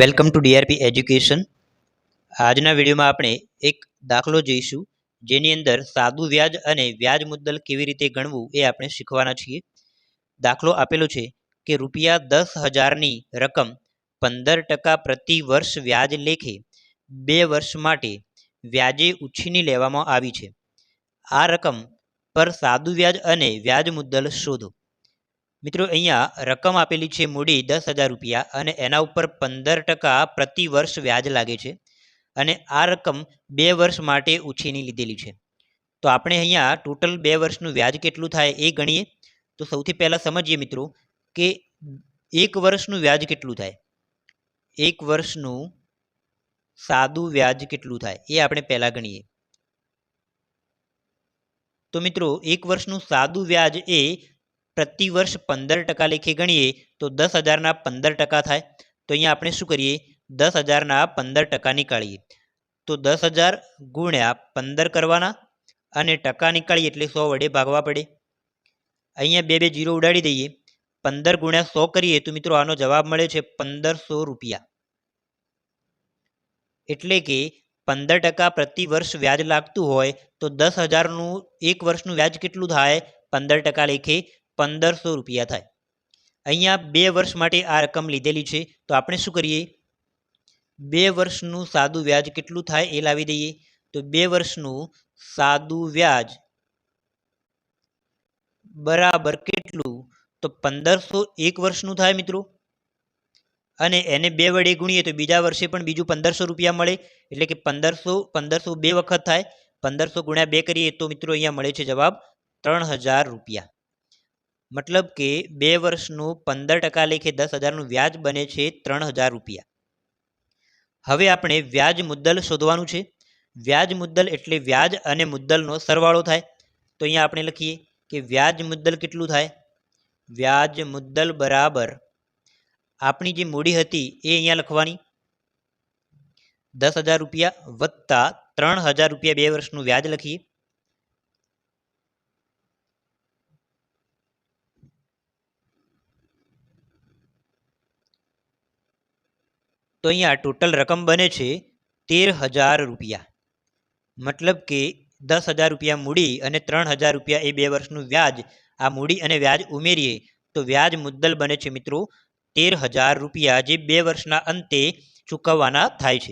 Welcome to DRP education. આજના વિડીયોમાં આપણે એક દાખલો જોઈશું જેની અંદર સાદું વ્યાજ અને વ્યાજ મુદ્દલ કેવી રીતે ગણવું એ આપણે શીખવાના છીએ। દાખલો આપેલો છે કે રૂપિયા 10,000ની રકમ 15% પ્રતિ વર્ષ વ્યાજ લેખે 2 વર્ષ માટે વ્યાજે ઉછીની લેવામાં આવી છે। આ રકમ પર સાદું વ્યાજ અને વ્યાજ મુદ્દલ શોધો। મિત્રો અહીંયા રકમ આપેલી છે મૂડી 10,000 રૂપિયા અને એના ઉપર 15% પ્રતિ વર્ષ વ્યાજ લાગે છે અને આ રકમ 2 વર્ષ માટે ઉછીની લીધેલી છે। તો આપણે અહીંયા ટોટલ 2 વર્ષનું વ્યાજ કેટલું થાય એ ગણીએ। તો સૌથી પહેલાં સમજીએ મિત્રો કે 1 વર્ષનું વ્યાજ કેટલું થાય। 1 વર્ષનું સાદું વ્યાજ કેટલું થાય એ આપણે પહેલાં ગણીએ। તો મિત્રો 1 વર્ષનું સાદું વ્યાજ એ प्रति वर्ष 15% लेखे गणीए तो 10,000 15% थाय। तो अहीं आपणे शुं करीए 10,000 15% निकाळीए तो 10,000 गुण्या 15 करवाना अने टका निकाळीए एटले 100 वडे भागवा पड़े। अहींया बे जीरो उडाड़ी दईए। 15 गुण्या 100 करीए तो मित्रों आनो जवाब मळे छे 1500 रुपया। एटले के 15% प्रति वर्ष व्याज लागतुं होय तो 10,000 1 वर्षनुं व्याज केटलुं थाय 15% लेखे 1500 रुपया थाय। अहींया 2 वर्ष माटे आ रकम लीधेली छे तो आपणे शुं करीए 2 वर्षनुं सादुं व्याज केटलुं थाय ए लावी दईए। तो 2 वर्षनुं सादुं व्याज बराबर केटलुं तो 1500 1 वर्षनुं थाय मित्रों अने एने 2 वडे गुणीए तो बीजा वर्षे पण बीजू 1500 रुपया मळे एटले के 1500 2 वखत थाय। 1500 गुण्या 2 करीए तो मित्रों अहींया मळे छे जवाब 3000 रुपया। मतलब के 2 वर्षनु 15% लेखे 10,000 व्याज बने छे 3000 रुपया। हवे आपणे व्याज मुद्दल शोधवानुं छे। व्याज मुद्दल एटले व्याज अने मुद्दलनो सरवाळो थाय। तो अहींया आपणे लखीए के व्याज मुद्दल केटलुं थाय। व्याज मुद्दल बराबर आपणी जे मूडी हती ए अहींया लखवानी 10,000 रुपया वत्ता 3000 रुपया 2 वर्षनु व्याज लखीए। तो अहींया टोटल रकम बने छे 13,000 रुपया। मतलब के 10,000 रुपया मूडी अने 3,000 रुपया ए 2 वर्षनु व्याज आ मूडी अने व्याज उमेरीए तो व्याज मुद्दल बने छे मित्रों 13,000 रुपया जे 2 वर्षना अंते चूकववाना थाय छे।